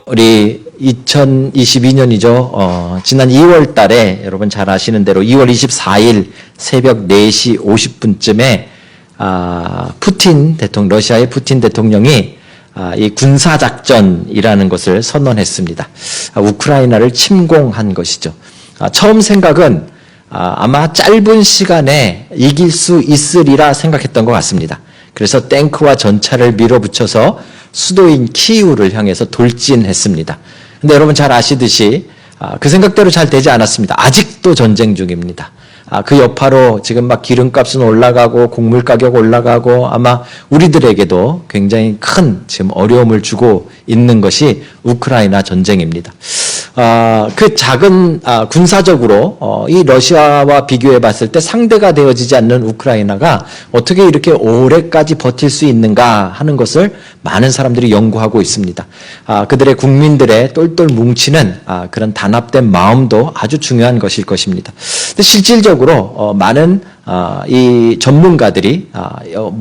우리 2022년이죠. 지난 2월 달에 여러분 잘 아시는 대로 2월 24일 새벽 4시 50분쯤에 러시아의 푸틴 대통령이 이 군사작전이라는 것을 선언했습니다. 우크라이나를 침공한 것이죠. 처음 생각은 아마 짧은 시간에 이길 수 있으리라 생각했던 것 같습니다. 그래서 탱크와 전차를 밀어붙여서 수도인 키이우를 향해서 돌진했습니다. 근데 여러분 잘 아시듯이 그 생각대로 잘 되지 않았습니다. 아직도 전쟁 중입니다. 그 여파로 지금 막 기름값은 올라가고 곡물 가격 올라가고 아마 우리들에게도 굉장히 큰 지금 어려움을 주고 있는 것이 우크라이나 전쟁입니다. 그 작은 군사적으로 이 러시아와 비교해 봤을 때 상대가 되어지지 않는 우크라이나가 어떻게 이렇게 오래까지 버틸 수 있는가 하는 것을 많은 사람들이 연구하고 있습니다. 그들의 국민들의 똘똘 뭉치는 그런 단합된 마음도 아주 중요한 것일 것입니다. 근데 실질적으로 많은 이 전문가들이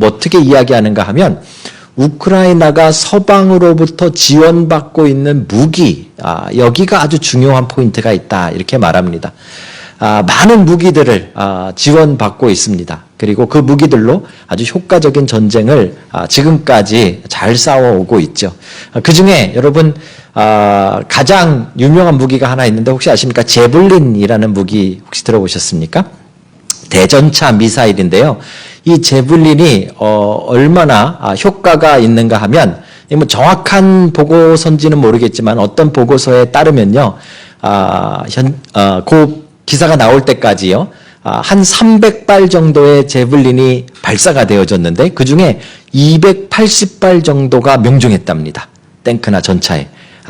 어떻게 이야기하는가 하면 우크라이나가 서방으로부터 지원받고 있는 무기, 여기가 아주 중요한 포인트가 있다 이렇게 말합니다. 많은 무기들을 지원받고 있습니다. 그리고 그 무기들로 아주 효과적인 전쟁을 지금까지 잘 싸워오고 있죠. 그중에 여러분 가장 유명한 무기가 하나 있는데 혹시 아십니까? 제블린이라는 무기 혹시 들어보셨습니까? 대전차 미사일인데요. 이 제블린이 얼마나 효과가 있는가 하면 뭐 정확한 보고서인지는 모르겠지만 어떤 보고서에 따르면요, 그 기사가 나올 때까지요, 한 300발 정도의 제블린이 발사가 되어졌는데 그 중에 280발 정도가 명중했답니다. 탱크나 전차에.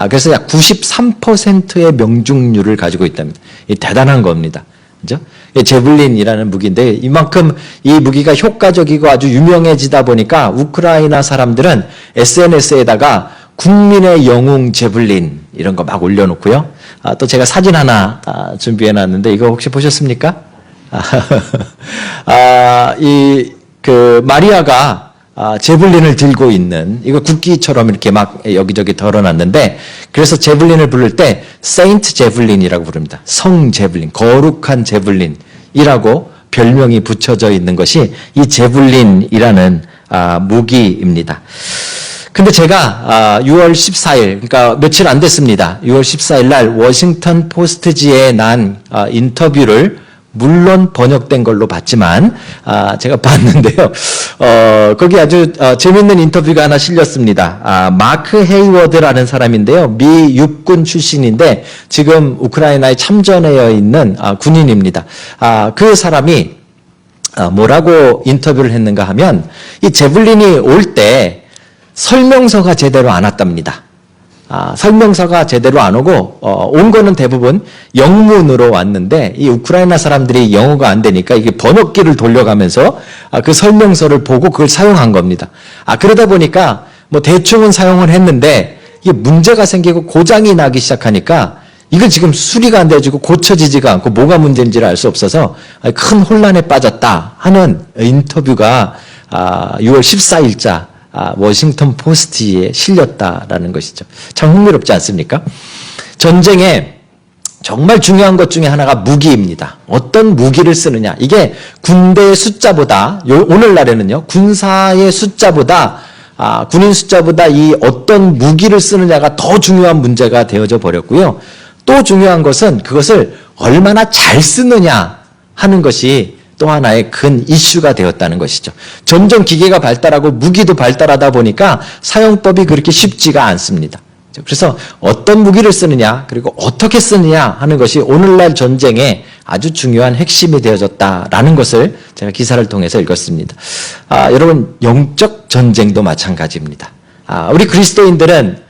그래서 약 93%의 명중률을 가지고 있답니다. 이 대단한 겁니다. 그죠? 제블린이라는 무기인데 이만큼 이 무기가 효과적이고 아주 유명해지다 보니까 우크라이나 사람들은 SNS에다가 국민의 영웅 제블린 이런 거 막 올려놓고요. 또 제가 사진 하나 준비해놨는데 이거 혹시 보셨습니까? 마리아가 제블린을 들고 있는 이거 국기처럼 이렇게 막 여기저기 덜어놨는데 그래서 제블린을 부를 때 세인트 제블린이라고 부릅니다. 성 제블린, 거룩한 제블린이라고 별명이 붙여져 있는 것이 이 제블린이라는 무기입니다. 근데 제가 6월 14일, 그러니까 며칠 안 됐습니다. 6월 14일 날 워싱턴 포스트지에 난 인터뷰를 물론 번역된 걸로 봤지만 제가 봤는데요. 거기 아주 재밌는 인터뷰가 하나 실렸습니다. 마크 헤이워드라는 사람인데요. 미 육군 출신인데 지금 우크라이나에 참전해 있는 군인입니다. 그 사람이 뭐라고 인터뷰를 했는가 하면 이 제블린이 올 때 설명서가 제대로 안 왔답니다. 설명서가 제대로 안 오고 온 거는 대부분 영문으로 왔는데 이 우크라이나 사람들이 영어가 안 되니까 이게 번역기를 돌려가면서 그 설명서를 보고 그걸 사용한 겁니다. 그러다 보니까 뭐 대충은 사용을 했는데 이게 문제가 생기고 고장이 나기 시작하니까 이걸 지금 수리가 안 돼가지고 고쳐지지가 않고 뭐가 문제인지를 알 수 없어서 큰 혼란에 빠졌다 하는 인터뷰가 6월 14일자 워싱턴 포스트에 실렸다라는 것이죠. 참 흥미롭지 않습니까? 전쟁에 정말 중요한 것 중에 하나가 무기입니다. 어떤 무기를 쓰느냐. 이게 군대의 숫자보다, 오늘날에는요, 군사의 숫자보다, 군인 숫자보다 이 어떤 무기를 쓰느냐가 더 중요한 문제가 되어져 버렸고요. 또 중요한 것은 그것을 얼마나 잘 쓰느냐 하는 것이 또 하나의 큰 이슈가 되었다는 것이죠. 점점 기계가 발달하고 무기도 발달하다 보니까 사용법이 그렇게 쉽지가 않습니다. 그래서 어떤 무기를 쓰느냐 그리고 어떻게 쓰느냐 하는 것이 오늘날 전쟁의 아주 중요한 핵심이 되어졌다라는 것을 제가 기사를 통해서 읽었습니다. 여러분 영적 전쟁도 마찬가지입니다. 우리 그리스도인들은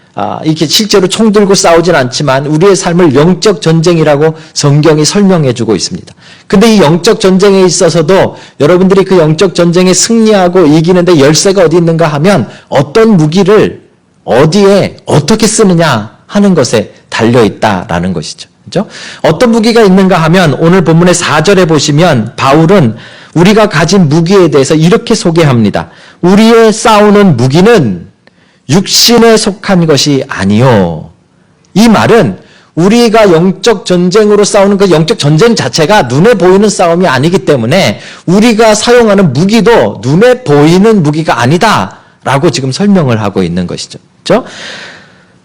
이렇게 실제로 총 들고 싸우진 않지만 우리의 삶을 영적 전쟁이라고 성경이 설명해 주고 있습니다. 근데 이 영적 전쟁에 있어서도 여러분들이 그 영적 전쟁에 승리하고 이기는데 열쇠가 어디 있는가 하면 어떤 무기를 어디에 어떻게 쓰느냐 하는 것에 달려있다라는 것이죠. 그렇죠? 어떤 무기가 있는가 하면 오늘 본문의 4절에 보시면 바울은 우리가 가진 무기에 대해서 이렇게 소개합니다. 우리의 싸우는 무기는 육신에 속한 것이 아니요 이 말은 우리가 영적 전쟁으로 싸우는 그 영적 전쟁 자체가 눈에 보이는 싸움이 아니기 때문에 우리가 사용하는 무기도 눈에 보이는 무기가 아니다라고 지금 설명을 하고 있는 것이죠. 그렇죠?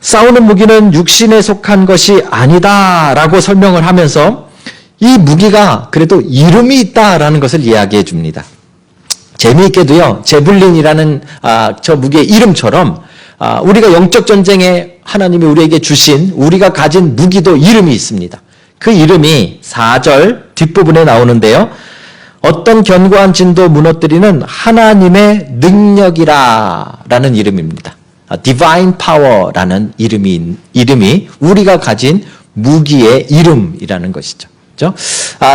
싸우는 무기는 육신에 속한 것이 아니다라고 설명을 하면서 이 무기가 그래도 이름이 있다라는 것을 이야기해 줍니다. 재미있게도요, 제블린이라는 저 무기의 이름처럼 우리가 영적 전쟁에 하나님이 우리에게 주신 우리가 가진 무기도 이름이 있습니다. 그 이름이 4절 뒷부분에 나오는데요. 어떤 견고한 진도 무너뜨리는 하나님의 능력이라 라는 이름입니다. Divine Power라는 이름이 우리가 가진 무기의 이름이라는 것이죠. 그렇죠?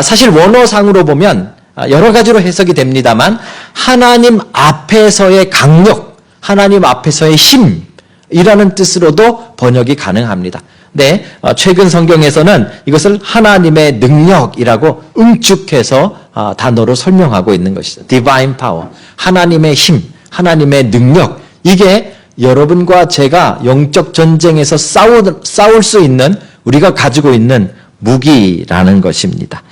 사실 원어상으로 보면 여러 가지로 해석이 됩니다만 하나님 앞에서의 강력, 하나님 앞에서의 힘이라는 뜻으로도 번역이 가능합니다. 네, 최근 성경에서는 이것을 하나님의 능력이라고 응축해서 단어로 설명하고 있는 것이죠. Divine Power, 하나님의 힘, 하나님의 능력. 이게 여러분과 제가 영적 전쟁에서 싸울 수 있는 우리가 가지고 있는 무기라는 것입니다.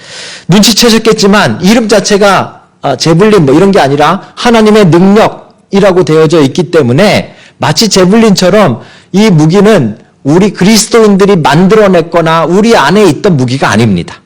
눈치채셨겠지만 이름 자체가 제블린 뭐 이런 게 아니라 하나님의 능력이라고 되어져 있기 때문에 마치 제블린처럼 이 무기는 우리 그리스도인들이 만들어냈거나 우리 안에 있던 무기가 아닙니다.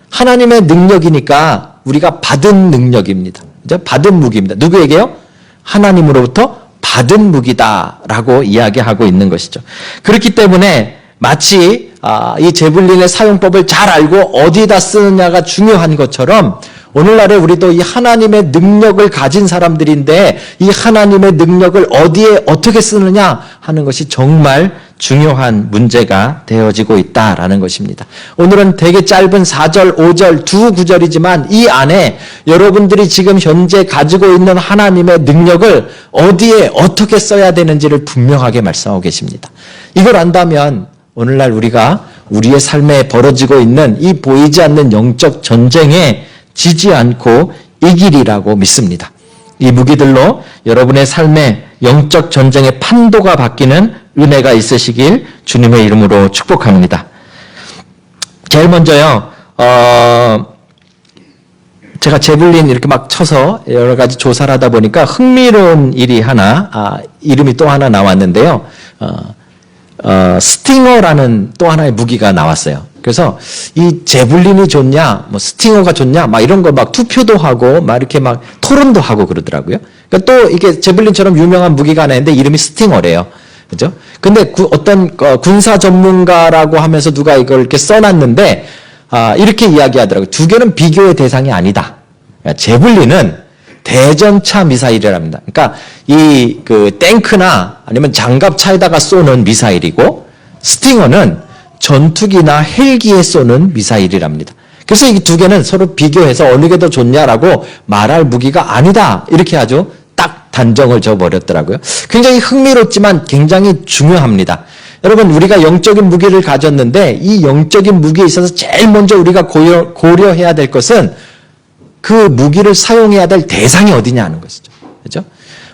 하나님의 능력이니까 우리가 받은 능력입니다. 받은 무기입니다. 누구에게요? 하나님으로부터 받은 무기다라고 이야기하고 있는 것이죠. 그렇기 때문에 마치 이 제블린의 사용법을 잘 알고 어디다 쓰느냐가 중요한 것처럼 오늘날에 우리도 이 하나님의 능력을 가진 사람들인데 이 하나님의 능력을 어디에 어떻게 쓰느냐 하는 것이 정말 중요한 문제가 되어지고 있다라는 것입니다. 오늘은 되게 짧은 4절, 5절 두 구절이지만 이 안에 여러분들이 지금 현재 가지고 있는 하나님의 능력을 어디에 어떻게 써야 되는지를 분명하게 말씀하고 계십니다. 이걸 안다면 오늘날 우리가 우리의 삶에 벌어지고 있는 이 보이지 않는 영적 전쟁에 지지 않고 이기리라고 믿습니다. 이 무기들로 여러분의 삶의 영적 전쟁의 판도가 바뀌는 은혜가 있으시길 주님의 이름으로 축복합니다. 제일 먼저요, 제가 제블린 이렇게 막 쳐서 여러 가지 조사를 하다 보니까 흥미로운 일이 이름이 또 하나 나왔는데요. 스팅어라는 또 하나의 무기가 나왔어요. 그래서 이 제블린이 좋냐, 뭐 스팅어가 좋냐, 막 이런 거 막 투표도 하고, 막 이렇게 막 토론도 하고 그러더라고요. 그러니까 또 이게 제블린처럼 유명한 무기가 하나 있는데 이름이 스팅어래요. 그죠? 근데 어떤 군사 전문가라고 하면서 누가 이걸 이렇게 써놨는데, 이렇게 이야기하더라고요. 두 개는 비교의 대상이 아니다. 그러니까 제블린은 대전차 미사일이랍니다. 그러니까 탱크나 아니면 장갑차에다가 쏘는 미사일이고, 스팅어는 전투기나 헬기에 쏘는 미사일이랍니다. 그래서 이 두 개는 서로 비교해서 어느 게 더 좋냐라고 말할 무기가 아니다. 이렇게 아주 딱 단정을 지어버렸더라고요. 굉장히 흥미롭지만 굉장히 중요합니다. 여러분, 우리가 영적인 무기를 가졌는데 이 영적인 무기에 있어서 제일 먼저 우리가 고려해야 될 것은 그 무기를 사용해야 될 대상이 어디냐 하는 것이죠. 그렇죠?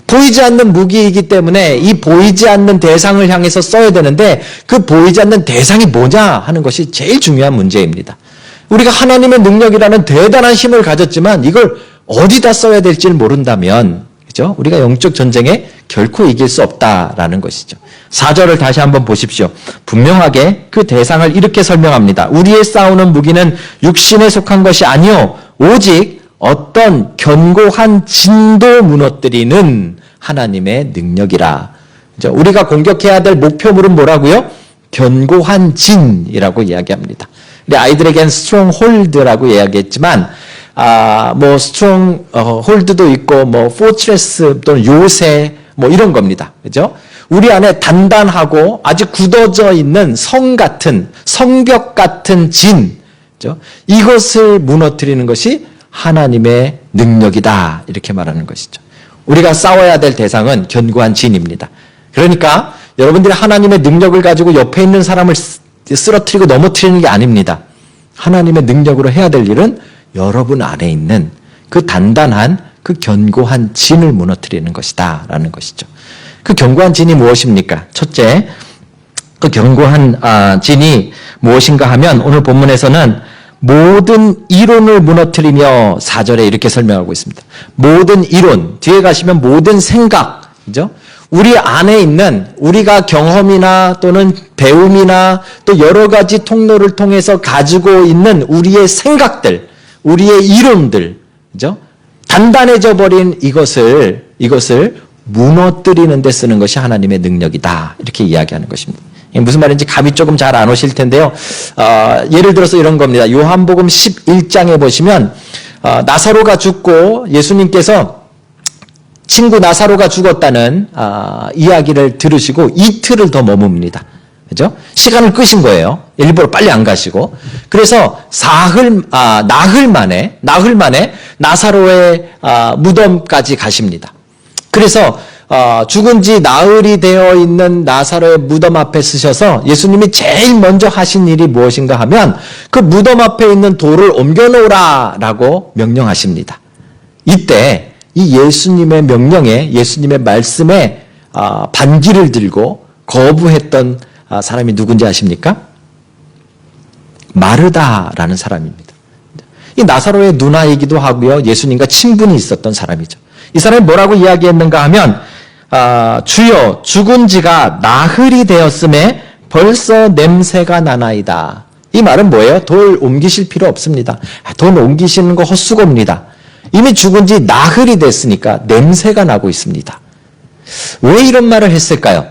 보이지 않는 무기이기 때문에 이 보이지 않는 대상을 향해서 써야 되는데 그 보이지 않는 대상이 뭐냐 하는 것이 제일 중요한 문제입니다. 우리가 하나님의 능력이라는 대단한 힘을 가졌지만 이걸 어디다 써야 될지를 모른다면, 그죠? 우리가 영적 전쟁에 결코 이길 수 없다라는 것이죠. 4절을 다시 한번 보십시오. 분명하게 그 대상을 이렇게 설명합니다. 우리의 싸우는 무기는 육신에 속한 것이 아니요 오직 어떤 견고한 진도 무너뜨리는 하나님의 능력이라. 우리가 공격해야 될 목표물은 뭐라고요? 견고한 진이라고 이야기합니다. 우리 아이들에겐 스트롱홀드라고 이야기했지만, 뭐 스트롱홀드도 있고, 뭐 포트레스 또는 요새 뭐 이런 겁니다. 그죠? 우리 안에 단단하고 아주 굳어져 있는 성벽 같은 진, 그죠? 이것을 무너뜨리는 것이 하나님의 능력이다. 이렇게 말하는 것이죠. 우리가 싸워야 될 대상은 견고한 진입니다. 그러니까 여러분들이 하나님의 능력을 가지고 옆에 있는 사람을 쓰러뜨리고 넘어뜨리는 게 아닙니다. 하나님의 능력으로 해야 될 일은 여러분 안에 있는 그 단단한 그 견고한 진을 무너뜨리는 것이다 라는 것이죠. 그 견고한 진이 무엇입니까? 첫째, 또 견고한 진이 무엇인가 하면 오늘 본문에서는 모든 이론을 무너뜨리며 4절에 이렇게 설명하고 있습니다. 모든 이론, 뒤에 가시면 모든 생각, 그죠? 우리 안에 있는 우리가 경험이나 또는 배움이나 또 여러 가지 통로를 통해서 가지고 있는 우리의 생각들, 우리의 이론들, 그죠? 단단해져 버린 이것을 무너뜨리는 데 쓰는 것이 하나님의 능력이다. 이렇게 이야기하는 것입니다. 무슨 말인지 감이 조금 잘 안 오실 텐데요. 예를 들어서 이런 겁니다. 요한복음 11장에 보시면 나사로가 죽고 예수님께서 친구 나사로가 죽었다는 이야기를 들으시고 이틀을 더 머뭅니다. 그죠? 시간을 끄신 거예요. 일부러 빨리 안 가시고. 그래서 나흘 만에 나사로의 무덤까지 가십니다. 그래서 죽은 지 나흘이 되어 있는 나사로의 무덤 앞에 서셔서 예수님이 제일 먼저 하신 일이 무엇인가 하면 그 무덤 앞에 있는 돌을 옮겨놓으라라고 명령하십니다. 이때 이 예수님의 명령에, 예수님의 말씀에 반기를 들고 거부했던 사람이 누군지 아십니까? 마르다라는 사람입니다. 이 나사로의 누나이기도 하고요. 예수님과 친분이 있었던 사람이죠. 이 사람이 뭐라고 이야기했는가 하면 주여 죽은 지가 나흘이 되었음에 벌써 냄새가 나나이다. 이 말은 뭐예요? 돌 옮기실 필요 없습니다. 돌 옮기시는 거 헛수고입니다. 이미 죽은 지 나흘이 됐으니까 냄새가 나고 있습니다. 왜 이런 말을 했을까요?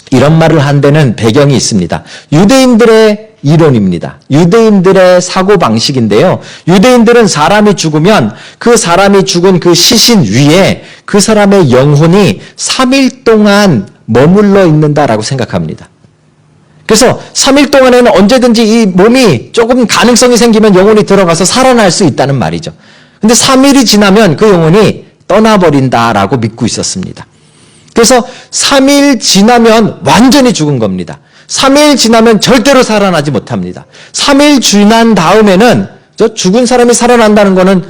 이런 말을 한 데는 배경이 있습니다. 유대인들의 이론입니다. 유대인들의 사고방식인데요. 유대인들은 사람이 죽으면 그 사람이 죽은 그 시신 위에 그 사람의 영혼이 3일 동안 머물러 있는다라고 생각합니다. 그래서 3일 동안에는 언제든지 이 몸이 조금 가능성이 생기면 영혼이 들어가서 살아날 수 있다는 말이죠. 근데 3일이 지나면 그 영혼이 떠나버린다라고 믿고 있었습니다. 그래서 3일 지나면 완전히 죽은 겁니다. 3일 지나면 절대로 살아나지 못합니다. 3일 지난 다음에는 죽은 사람이 살아난다는 것은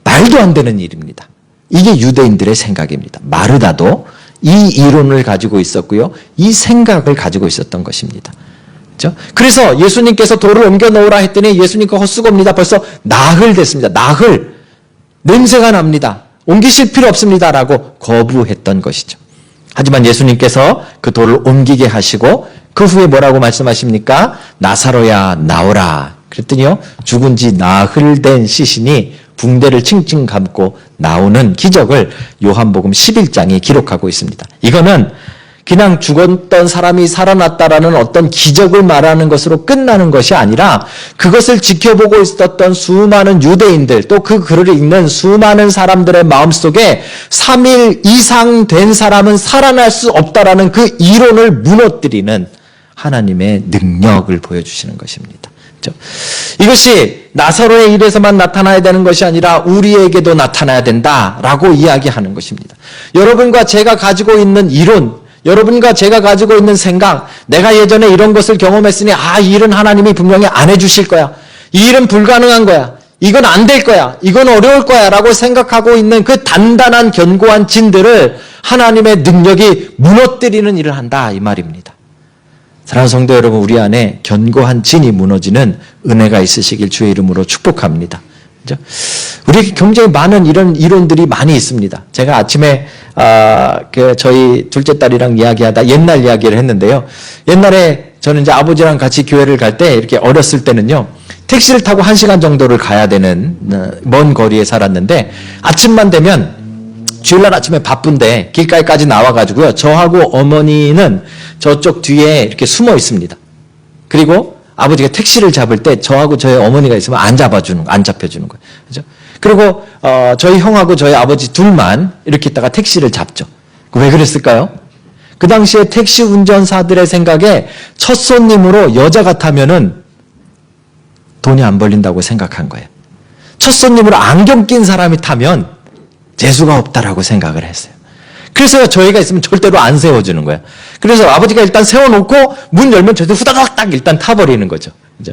말도 안 되는 일입니다. 이게 유대인들의 생각입니다. 마르다도 이 이론을 가지고 있었고요. 이 생각을 가지고 있었던 것입니다. 그렇죠? 그래서 예수님께서 돌을 옮겨 놓으라 했더니 예수님과 헛수고입니다. 벌써 나흘 됐습니다. 나흘. 냄새가 납니다. 옮기실 필요 없습니다라고 거부했던 것이죠. 하지만 예수님께서 그 돌을 옮기게 하시고 그 후에 뭐라고 말씀하십니까? 나사로야 나오라. 그랬더니요. 죽은 지 나흘 된 시신이 붕대를 칭칭 감고 나오는 기적을 요한복음 11장에 기록하고 있습니다. 이거는 그냥 죽었던 사람이 살아났다라는 어떤 기적을 말하는 것으로 끝나는 것이 아니라 그것을 지켜보고 있었던 수많은 유대인들 또 그 글을 읽는 수많은 사람들의 마음속에 3일 이상 된 사람은 살아날 수 없다라는 그 이론을 무너뜨리는 하나님의 능력을 보여주시는 것입니다. 그렇죠? 이것이 나사로의 일에서만 나타나야 되는 것이 아니라 우리에게도 나타나야 된다라고 이야기하는 것입니다. 여러분과 제가 가지고 있는 이론, 여러분과 제가 가지고 있는 생각, 내가 예전에 이런 것을 경험했으니 이 일은 하나님이 분명히 안 해주실 거야. 이 일은 불가능한 거야. 이건 안 될 거야. 이건 어려울 거야 라고 생각하고 있는 그 단단한 견고한 진들을 하나님의 능력이 무너뜨리는 일을 한다 이 말입니다. 사랑하는 성도 여러분, 우리 안에 견고한 진이 무너지는 은혜가 있으시길 주의 이름으로 축복합니다. 그죠? 우리 굉장히 많은 이런 이론들이 많이 있습니다. 제가 아침에 저희 둘째 딸이랑 이야기하다 옛날 이야기를 했는데요. 옛날에 저는 이제 아버지랑 같이 교회를 갈 때 이렇게 어렸을 때는요. 택시를 타고 1시간 정도를 가야 되는 먼 거리에 살았는데 아침만 되면 주일날 아침에 바쁜데 길가에까지 나와가지고요. 저하고 어머니는 저쪽 뒤에 이렇게 숨어 있습니다. 그리고 아버지가 택시를 잡을 때 저하고 저희 어머니가 있으면 안 잡혀주는 거예요. 그죠? 그리고 저희 형하고 저희 아버지 둘만 이렇게 있다가 택시를 잡죠. 왜 그랬을까요? 그 당시에 택시 운전사들의 생각에 첫 손님으로 여자가 타면은 돈이 안 벌린다고 생각한 거예요. 첫 손님으로 안경 낀 사람이 타면 재수가 없다라고 생각을 했어요. 그래서 저희가 있으면 절대로 안 세워주는 거예요. 그래서 아버지가 일단 세워놓고 문 열면 저희도 후다닥 딱 일단 타버리는 거죠. 그죠?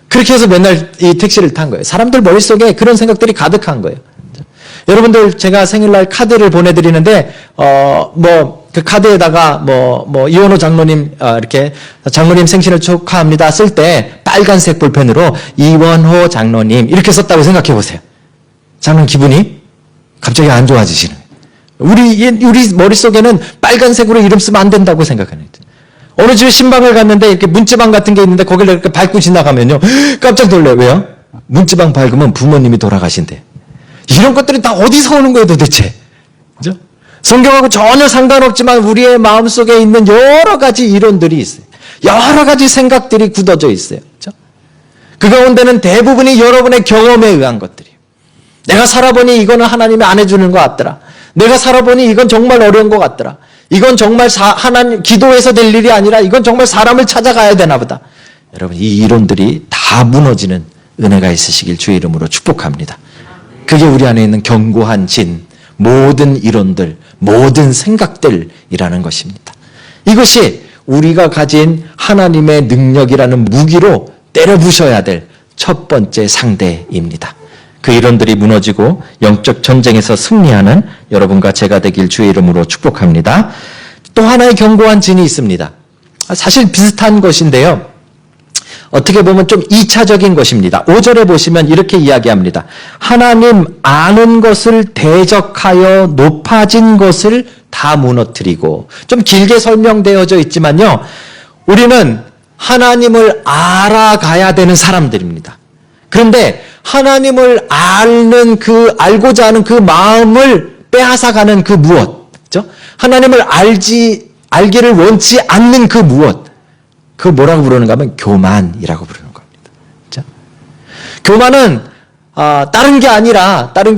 그렇게 해서 맨날 이 택시를 탄 거예요. 사람들 머릿속에 그런 생각들이 가득한 거예요. 그죠? 여러분들 제가 생일날 카드를 보내드리는데 그 카드에다가 이원호 장로님, 이렇게 장로님 생신을 축하합니다 쓸 때 빨간색 볼펜으로 이원호 장로님 이렇게 썼다고 생각해 보세요. 장로님 기분이 갑자기 안 좋아지시는 거예요. 우리 머릿속에는 빨간색으로 이름 쓰면 안 된다고 생각하는 거예요. 어느 집에 신방을 갔는데 이렇게 문지방 같은 게 있는데 거기를 이렇게 밟고 지나가면요. 깜짝 놀래요. 왜요? 문지방 밟으면 부모님이 돌아가신대. 이런 것들이 다 어디서 오는 거예요 도대체? 그죠? 성경하고 전혀 상관없지만 우리의 마음속에 있는 여러 가지 이론들이 있어요. 여러 가지 생각들이 굳어져 있어요. 그죠? 그 가운데는 대부분이 여러분의 경험에 의한 것들이에요. 내가 살아보니 이거는 하나님이 안 해주는 것 같더라. 내가 살아보니 이건 정말 어려운 것 같더라. 이건 정말 하나님 기도해서 될 일이 아니라 이건 정말 사람을 찾아가야 되나 보다. 여러분 이 이론들이 다 무너지는 은혜가 있으시길 주의 이름으로 축복합니다. 그게 우리 안에 있는 견고한 진, 모든 이론들, 모든 생각들이라는 것입니다. 이것이 우리가 가진 하나님의 능력이라는 무기로 때려 부셔야 될 첫 번째 상대입니다. 그 이론들이 무너지고 영적 전쟁에서 승리하는 여러분과 제가 되길 주의 이름으로 축복합니다. 또 하나의 견고한 진이 있습니다. 사실 비슷한 것인데요. 어떻게 보면 좀 2차적인 것입니다. 5절에 보시면 이렇게 이야기합니다. 하나님 아는 것을 대적하여 높아진 것을 다 무너뜨리고, 좀 길게 설명되어져 있지만요. 우리는 하나님을 알아가야 되는 사람들입니다. 그런데 하나님을 알고자 하는 그 마음을 빼앗아가는 그 무엇, 그죠? 하나님을 알기를 원치 않는 그 무엇, 그 뭐라고 부르는가 하면 교만이라고 부르는 겁니다. 그죠? 교만은 다른 게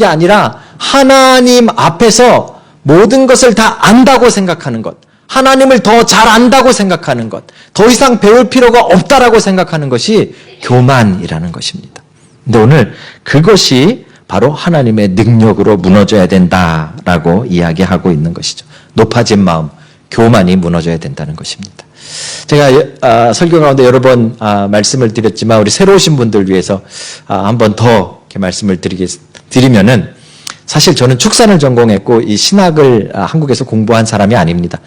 아니라 하나님 앞에서 모든 것을 다 안다고 생각하는 것, 하나님을 더 잘 안다고 생각하는 것, 더 이상 배울 필요가 없다라고 생각하는 것이 교만이라는 것입니다. 근데 오늘 그것이 바로 하나님의 능력으로 무너져야 된다라고 이야기하고 있는 것이죠. 높아진 마음, 교만이 무너져야 된다는 것입니다. 제가 설교 가운데 여러 번 말씀을 드렸지만 우리 새로 오신 분들 위해서 한 번 더 이렇게 말씀을 드리면은, 사실 저는 축산을 전공했고 이 신학을 한국에서 공부한 사람이 아닙니다.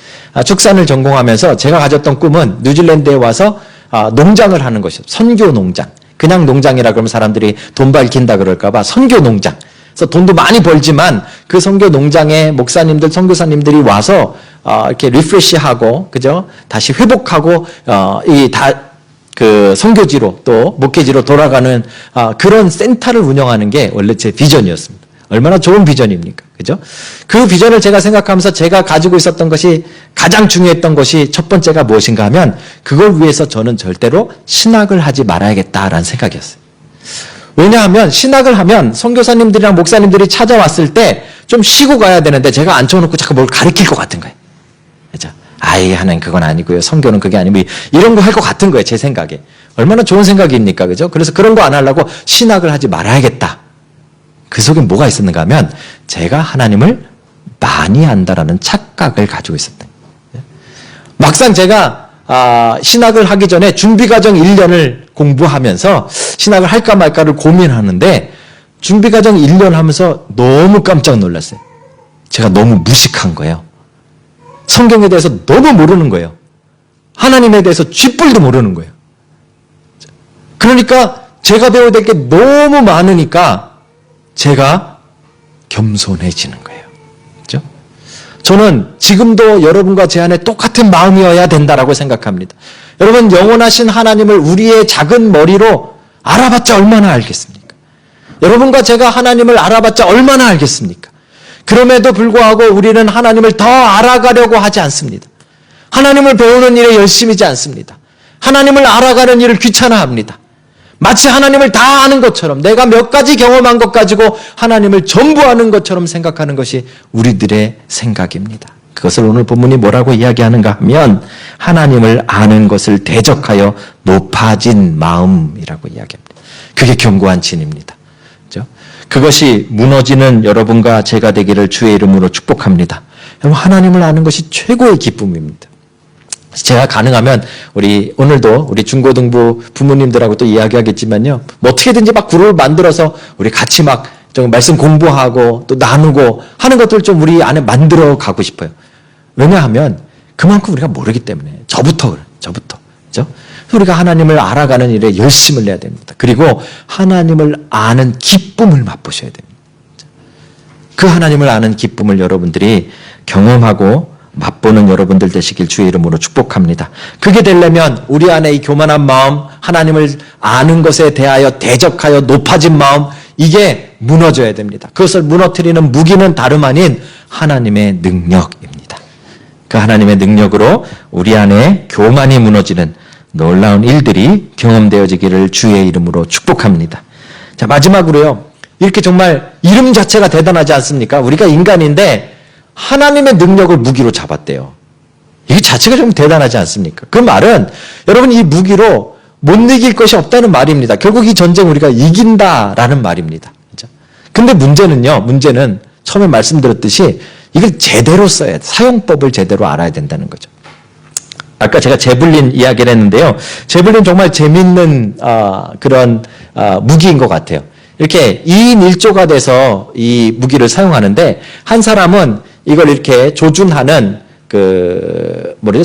축산을 전공하면서 제가 가졌던 꿈은 뉴질랜드에 와서 농장을 하는 것이었어요. 선교 농장. 그냥 농장이라 그러면 사람들이 돈 밝힌다 그럴까 봐 선교 농장. 그래서 돈도 많이 벌지만 그 선교 농장에 목사님들, 선교사님들이 와서 이렇게 리프레시하고, 그죠? 다시 회복하고 그 선교지로 또 목회지로 돌아가는 그런 센터를 운영하는 게 원래 제 비전이었습니다. 얼마나 좋은 비전입니까? 그죠? 그 비전을 제가 생각하면서 제가 가지고 있었던 것이, 가장 중요했던 것이 첫 번째가 무엇인가 하면, 그걸 위해서 저는 절대로 신학을 하지 말아야겠다라는 생각이었어요. 왜냐하면 신학을 하면 선교사님들이랑 목사님들이 찾아왔을 때 좀 쉬고 가야 되는데 제가 앉혀놓고 자꾸 뭘 가르칠 것 같은 거예요. 그죠? 하나님 그건 아니고요. 선교는 그게 아니고 이런 거 할 것 같은 거예요. 제 생각에. 얼마나 좋은 생각입니까? 그죠? 그래서 그런 거 안 하려고 신학을 하지 말아야겠다. 그 속에 뭐가 있었는가 하면 제가 하나님을 많이 안다라는 착각을 가지고 있었다. 막상 제가 신학을 하기 전에 준비과정 1년을 공부하면서 신학을 할까 말까를 고민하는데, 준비과정 1년 하면서 너무 깜짝 놀랐어요. 제가 너무 무식한 거예요. 성경에 대해서 너무 모르는 거예요. 하나님에 대해서 쥐뿔도 모르는 거예요. 그러니까 제가 배워야 될 게 너무 많으니까 제가 겸손해지는 거예요. 그렇죠? 저는 지금도 여러분과 제 안에 똑같은 마음이어야 된다라고 생각합니다. 여러분, 영원하신 하나님을 우리의 작은 머리로 알아봤자 얼마나 알겠습니까? 여러분과 제가 하나님을 알아봤자 얼마나 알겠습니까? 그럼에도 불구하고 우리는 하나님을 더 알아가려고 하지 않습니다. 하나님을 배우는 일에 열심이지 않습니다. 하나님을 알아가는 일을 귀찮아합니다. 마치 하나님을 다 아는 것처럼, 내가 몇 가지 경험한 것 가지고 하나님을 전부 아는 것처럼 생각하는 것이 우리들의 생각입니다. 그것을 오늘 본문이 뭐라고 이야기하는가 하면, 하나님을 아는 것을 대적하여 높아진 마음이라고 이야기합니다. 그게 견고한 진입니다. 그렇죠? 그것이 무너지는 여러분과 제가 되기를 주의 이름으로 축복합니다. 여러분, 하나님을 아는 것이 최고의 기쁨입니다. 제가 가능하면 오늘도 우리 중고등부 부모님들하고 또 이야기하겠지만요, 뭐 어떻게든지 막 그룹을 만들어서 우리 같이 막 좀 말씀 공부하고 또 나누고 하는 것들 좀 우리 안에 만들어 가고 싶어요. 왜냐하면 그만큼 우리가 모르기 때문에. 저부터. 그죠? 우리가 하나님을 알아가는 일에 열심을 내야 됩니다. 그리고 하나님을 아는 기쁨을 맛보셔야 됩니다. 그 하나님을 아는 기쁨을 여러분들이 경험하고 맛보는 여러분들 되시길 주의 이름으로 축복합니다. 그게 되려면 우리 안에 이 교만한 마음, 하나님을 아는 것에 대하여 대적하여 높아진 마음, 이게 무너져야 됩니다. 그것을 무너뜨리는 무기는 다름 아닌 하나님의 능력입니다. 그 하나님의 능력으로 우리 안에 교만이 무너지는 놀라운 일들이 경험되어지기를 주의 이름으로 축복합니다. 자, 마지막으로요. 이렇게 정말 이름 자체가 대단하지 않습니까? 우리가 인간인데 하나님의 능력을 무기로 잡았대요. 이게 자체가 좀 대단하지 않습니까? 그 말은 여러분 이 무기로 못 이길 것이 없다는 말입니다. 결국 이 전쟁 우리가 이긴다라는 말입니다. 그죠? 근데 문제는 처음에 말씀드렸듯이 이걸 제대로 써야 돼. 사용법을 제대로 알아야 된다는 거죠. 아까 제가 제블린 이야기를 했는데요. 제블린 정말 재밌는 그런 무기인 것 같아요. 이렇게 2인 1조가 돼서 이 무기를 사용하는데 한 사람은 이걸 이렇게 조준하는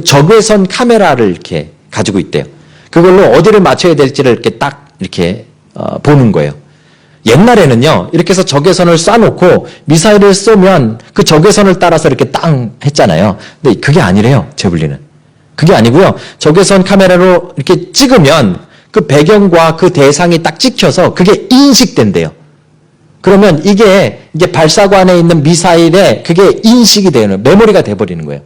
적외선 카메라를 이렇게 가지고 있대요. 그걸로 어디를 맞춰야 될지를 이렇게 딱 이렇게 보는 거예요. 옛날에는요, 이렇게 해서 적외선을 쏴놓고 미사일을 쏘면 그 적외선을 따라서 이렇게 땅 했잖아요. 근데 그게 아니래요, 제블린은. 그게 아니고요. 적외선 카메라로 이렇게 찍으면 그 배경과 그 대상이 딱 찍혀서 그게 인식된대요. 그러면 이게 발사관에 있는 미사일에 그게 인식이 되는, 메모리가 돼버리는 거예요.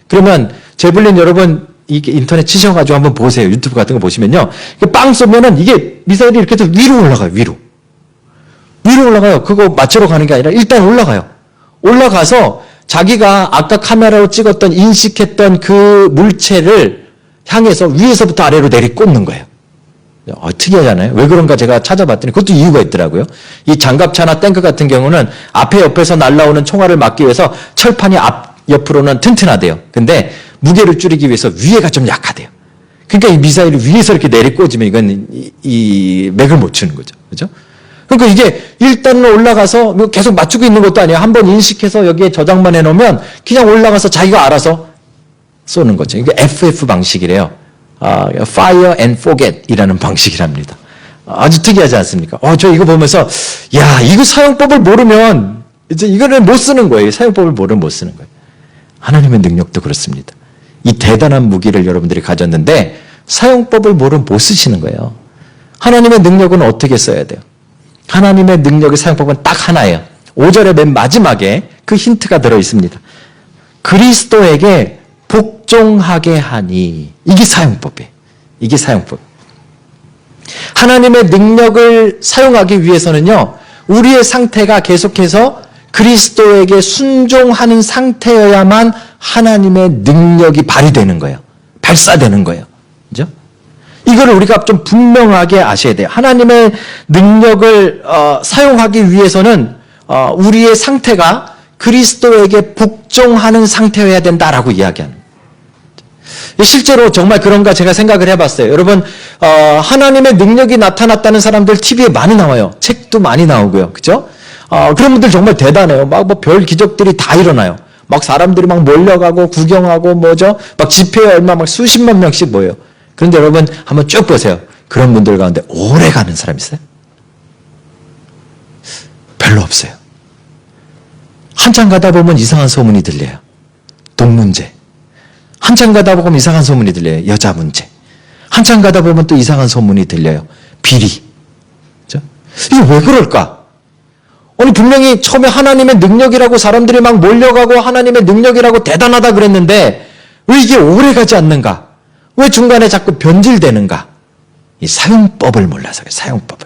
그러면 제블린 여러분, 이게 인터넷 치셔가지고 한번 보세요. 유튜브 같은 거 보시면요. 빵 쏘면은 이게 미사일이 이렇게 해서 위로 올라가요, 위로 올라가요. 그거 맞추러 가는 게 아니라 일단 올라가요. 올라가서 자기가 아까 카메라로 찍었던 인식했던 그 물체를 향해서 위에서부터 아래로 내리꽂는 거예요. 특이하잖아요. 왜 그런가 제가 찾아봤더니 그것도 이유가 있더라고요. 이 장갑차나 탱크 같은 경우는 앞에 옆에서 날라오는 총알을 막기 위해서 철판이 옆으로는 튼튼하대요. 근데 무게를 줄이기 위해서 위에가 좀 약하대요. 그러니까 이 미사일이 위에서 이렇게 내리꽂으면 이건 이 맥을 못 추는 거죠. 그죠? 그러니까 이게 일단은 올라가서 계속 맞추고 있는 것도 아니에요. 한번 인식해서 여기에 저장만 해놓으면 그냥 올라가서 자기가 알아서 쏘는 거죠. 이게 FF 방식이래요. Fire and Forget 이라는 방식이랍니다. 아주 특이하지 않습니까? 저 이거 보면서 이거 사용법을 모르면 이제 이거를 못 쓰는 거예요. 사용법을 모르면 못 쓰는 거예요. 하나님의 능력도 그렇습니다. 이 대단한 무기를 여러분들이 가졌는데 사용법을 모르면 못 쓰시는 거예요. 하나님의 능력은 어떻게 써야 돼요? 하나님의 능력의 사용법은 딱 하나예요. 5절의 맨 마지막에 그 힌트가 들어 있습니다. 그리스도에게 복종하게 하니. 이게 사용법이에요. 이게 사용법. 하나님의 능력을 사용하기 위해서는요, 우리의 상태가 계속해서 그리스도에게 순종하는 상태여야만 하나님의 능력이 발휘되는 거예요. 발사되는 거예요. 그죠? 이거를 우리가 좀 분명하게 아셔야 돼요. 하나님의 능력을 사용하기 위해서는 우리의 상태가 그리스도에게 복종하는 상태여야 된다라고 이야기하는 거예요. 실제로 정말 그런가 제가 생각을 해봤어요. 여러분, 하나님의 능력이 나타났다는 사람들 TV에 많이 나와요. 책도 많이 나오고요. 그죠? 그런 분들 정말 대단해요. 막 별 기적들이 다 일어나요. 막 사람들이 막 몰려가고 구경하고 막 집회에 얼마 막 수십만 명씩 모여요. 그런데 여러분 한번 쭉 보세요. 그런 분들 가운데 오래 가는 사람 있어요? 별로 없어요. 한참 가다 보면 이상한 소문이 들려요. 돈 문제. 한참 가다 보면 이상한 소문이 들려요. 여자 문제. 한참 가다 보면 또 이상한 소문이 들려요. 비리. 그렇죠? 이게 왜 그럴까? 아니 분명히 처음에 하나님의 능력이라고 사람들이 막 몰려가고 하나님의 능력이라고 대단하다 그랬는데 왜 이게 오래 가지 않는가? 왜 중간에 자꾸 변질되는가? 이 사용법을 몰라서 그래요. 사용법을.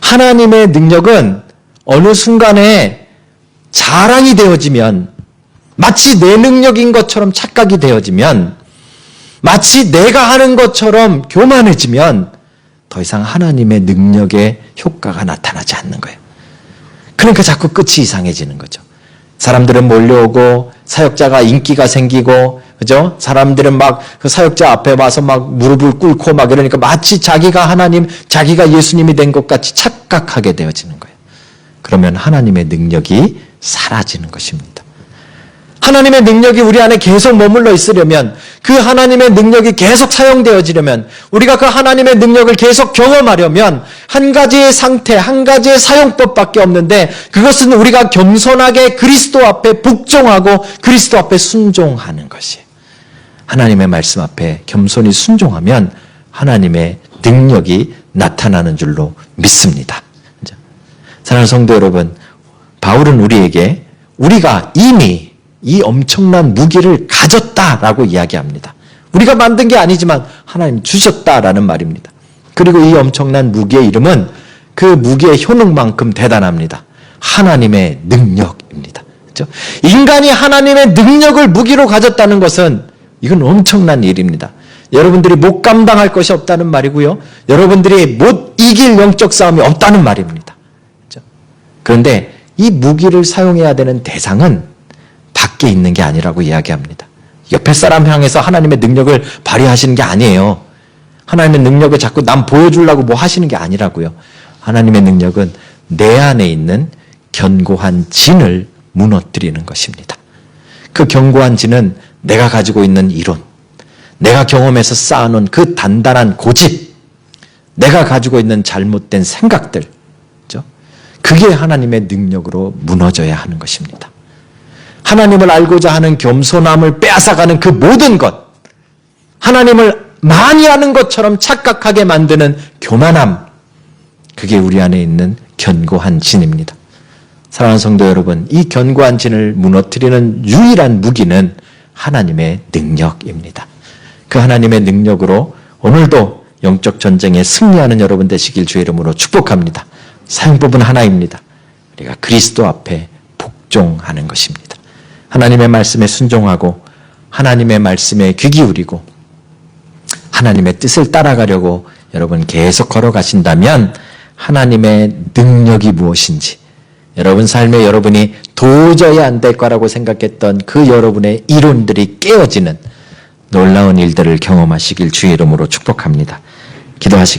하나님의 능력은 어느 순간에 자랑이 되어지면, 마치 내 능력인 것처럼 착각이 되어지면, 마치 내가 하는 것처럼 교만해지면 더 이상 하나님의 능력의 효과가 나타나지 않는 거예요. 그러니까 자꾸 끝이 이상해지는 거죠. 사람들은 몰려오고 사역자가 인기가 생기고, 그죠? 사람들은 막 그 사역자 앞에 와서 막 무릎을 꿇고 막 이러니까 마치 자기가 하나님, 자기가 예수님이 된 것 같이 착각하게 되어지는 거예요. 그러면 하나님의 능력이 사라지는 것입니다. 하나님의 능력이 우리 안에 계속 머물러 있으려면, 그 하나님의 능력이 계속 사용되어지려면, 우리가 그 하나님의 능력을 계속 경험하려면 한 가지의 상태, 한 가지의 사용법밖에 없는데, 그것은 우리가 겸손하게 그리스도 앞에 복종하고 그리스도 앞에 순종하는 것이에요. 하나님의 말씀 앞에 겸손히 순종하면 하나님의 능력이 나타나는 줄로 믿습니다. 사랑하는 성도 여러분, 바울은 우리에게 우리가 이미 이 엄청난 무기를 가졌다라고 이야기합니다. 우리가 만든 게 아니지만 하나님 주셨다라는 말입니다. 그리고 이 엄청난 무기의 이름은 그 무기의 효능만큼 대단합니다. 하나님의 능력입니다. 그렇죠? 인간이 하나님의 능력을 무기로 가졌다는 것은 이건 엄청난 일입니다. 여러분들이 못 감당할 것이 없다는 말이고요. 여러분들이 못 이길 영적 싸움이 없다는 말입니다. 그렇죠? 그런데 이 무기를 사용해야 되는 대상은 밖에 있는 게 아니라고 이야기합니다. 옆에 사람 향해서 하나님의 능력을 발휘하시는 게 아니에요. 하나님의 능력을 자꾸 남 보여주려고 뭐 하시는 게 아니라고요. 하나님의 능력은 내 안에 있는 견고한 진을 무너뜨리는 것입니다. 그 견고한 진은 내가 가지고 있는 이론, 내가 경험해서 쌓아놓은 그 단단한 고집, 내가 가지고 있는 잘못된 생각들, 그렇죠? 그게 하나님의 능력으로 무너져야 하는 것입니다. 하나님을 알고자 하는 겸손함을 빼앗아가는 그 모든 것, 하나님을 많이 아는 것처럼 착각하게 만드는 교만함, 그게 우리 안에 있는 견고한 진입니다. 사랑하는 성도 여러분, 이 견고한 진을 무너뜨리는 유일한 무기는 하나님의 능력입니다. 그 하나님의 능력으로 오늘도 영적 전쟁에 승리하는 여러분 되시길 주의 이름으로 축복합니다. 사용법은 하나입니다. 우리가 그리스도 앞에 복종하는 것입니다. 하나님의 말씀에 순종하고 하나님의 말씀에 귀 기울이고 하나님의 뜻을 따라가려고 여러분 계속 걸어가신다면 하나님의 능력이 무엇인지, 여러분 삶에 여러분이 도저히 안 될 거라고 생각했던 그 여러분의 이론들이 깨어지는 놀라운 일들을 경험하시길 주의 이름으로 축복합니다. 기도하시겠습니다.